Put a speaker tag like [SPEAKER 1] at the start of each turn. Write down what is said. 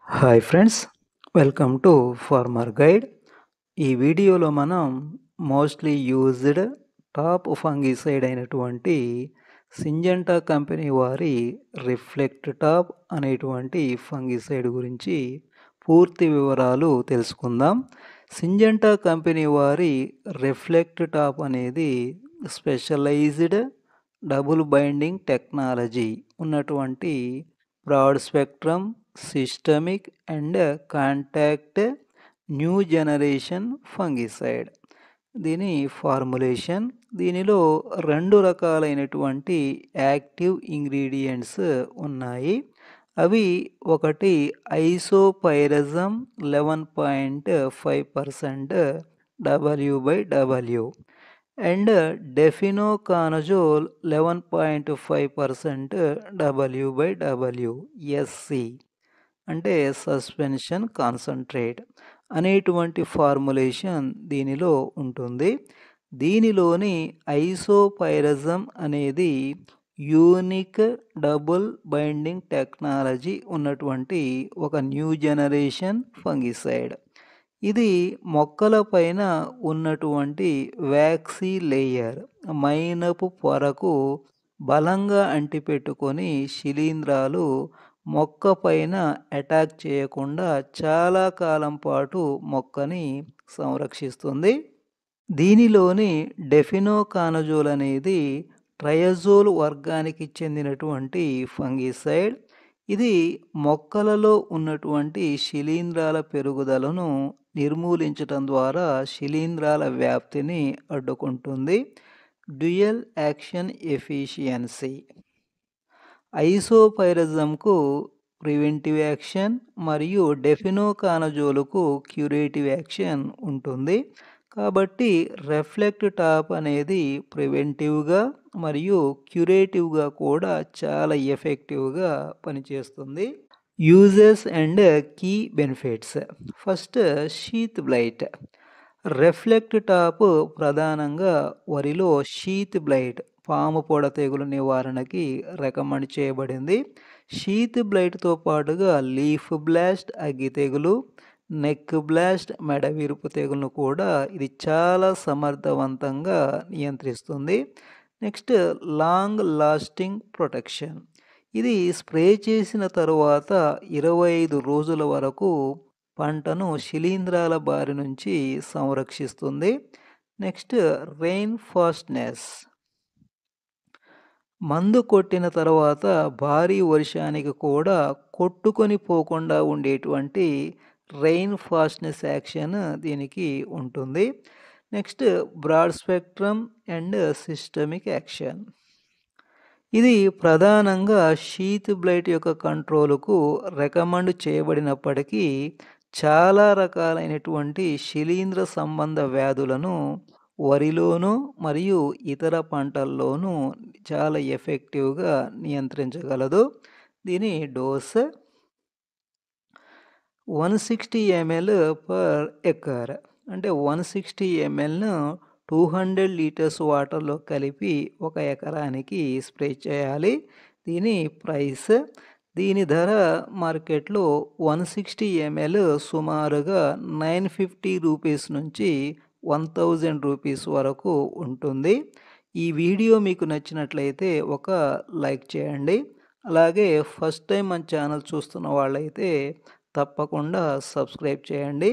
[SPEAKER 1] Hi friends, welcome to farmer guide. ఈ వీడియోలో మనం మోస్ట్లీ యూజ్డ్ టాప్ ఫంగిసైడ్ అయినటువంటి సింజెంటా కంపెనీ వారి రిఫ్లెక్ట్ టాప్ అనేటువంటి ఫంగిసైడ్ గురించి పూర్తి వివరాలు తెలుసుకుందాం. సింజెంటా కంపెనీ వారి రిఫ్లెక్ట్ టాప్ అనేది స్పెషలైజ్డ్ డబుల్ బైండింగ్ టెక్నాలజీ ఉన్నటువంటి broad spectrum systemic and contact new generation fungicide. దీని ఫార్ములేషన్, దీనిలో 2 రకాలైనటువంటి యాక్టివ్ ఇంగ్రీడియంట్స్ ఉన్నాయి. అవి ఒకటి isopyrazam 11.5% W/W and difenoconazole 11.5% W/W SC, అంటే సస్పెన్షన్ కాన్సంట్రేట్ అనేటువంటి ఫార్ములేషన్ దీనిలో ఉంటుంది. దీనిలోని ఐసోపైరజమ్ అనేది యూనిక్ డబుల్ బైండింగ్ టెక్నాలజీ ఉన్నటువంటి ఒక న్యూ జనరేషన్ ఫంగిసైడ్. ఇది మొక్కల పైన ఉన్నటువంటి వ్యాక్సీ లేయర్ మైనపు పొరకు బలంగా అంటిపెట్టుకొని శిలీంధ్రాలు మొక్క పైన అటాక్ చేయకుండా చాలా కాలం పాటు మొక్కని సంరక్షిస్తుంది. దీనిలోని డెఫినోకానజోల్ అనేది ట్రయజోల్ వర్గానికి చెందినటువంటి ఫంగిసైడ్. ఇది మొక్కలలో ఉన్నటువంటి శిలీంధ్రాల పెరుగుదలను నిర్మూలించడం ద్వారా శిలీంధ్రాల వ్యాప్తిని అడ్డుకుంటుంది. Dual action efficiency. ఐసోపైరజమ్కు ప్రివెంటివ్ యాక్షన్ మరియు డెఫినోకానజోలుకు క్యూరేటివ్ యాక్షన్ ఉంటుంది. కాబట్టి రిఫ్లెక్ట్ టాప్ అనేది ప్రివెంటివ్గా మరియు క్యూరేటివ్గా కూడా చాలా ఎఫెక్టివ్గా పనిచేస్తుంది. Uses and key benefits. First, sheath blight. Reflect Top ప్రధానంగా వరిలో షీత్ బ్లైట్ పాము పొడ తెగులు నివారణకి రికమెండ్ చేయబడింది. షీత్ బ్లైట్తో పాటుగా లీఫ్ బ్లాస్ట్ అగ్గి తెగులు, నెక్ బ్లాస్ట్ మెడ విరుపు తెగులను కూడా ఇది చాలా సమర్థవంతంగా నియంత్రిస్తుంది. Next, long lasting protection. ఇది స్ప్రే చేసిన తరువాత 25 రోజుల వరకు పంటను శిలీంధ్రాల బారి నుంచి సంరక్షిస్తుంది. Next, rain fastness. మందు కొట్టిన తర్వాత భారీ వర్షానికి కూడా కొట్టుకొని పోకుండా ఉండేటువంటి రెయిన్ ఫాస్ట్నెస్ యాక్షన్ దీనికి ఉంటుంది. Next, broad spectrum and systemic action. ఇది ప్రధానంగా షీత్ బ్లైట్ యొక్క కంట్రోలుకు రికమెండ్ చేయబడినప్పటికీ చాలా రకాలైనటువంటి శిలీంధ్ర సంబంధ వ్యాధులను వరిలోనూ మరియు ఇతర పంటల్లోనూ చాలా ఎఫెక్టివ్గా నియంత్రించగలదు. దీని డోస్ 160 ml పర్ ఎకర్, అంటే 160 mlను 200 లీటర్స్ వాటర్లో కలిపి 1 ఎకరానికి స్ప్రే చేయాలి. దీని ప్రైస్, దీని ధర మార్కెట్లో 160 ml సుమారుగా 950 రూపీస్ నుంచి 1000 రూపీస్ వరకు ఉంటుంది. ఈ వీడియో మీకు నచ్చినట్లయితే ఒక లైక్ చేయండి. అలాగే ఫస్ట్ టైం మన ఛానల్ చూస్తున్న వాళ్ళైతే తప్పకుండా సబ్స్క్రైబ్ చేయండి.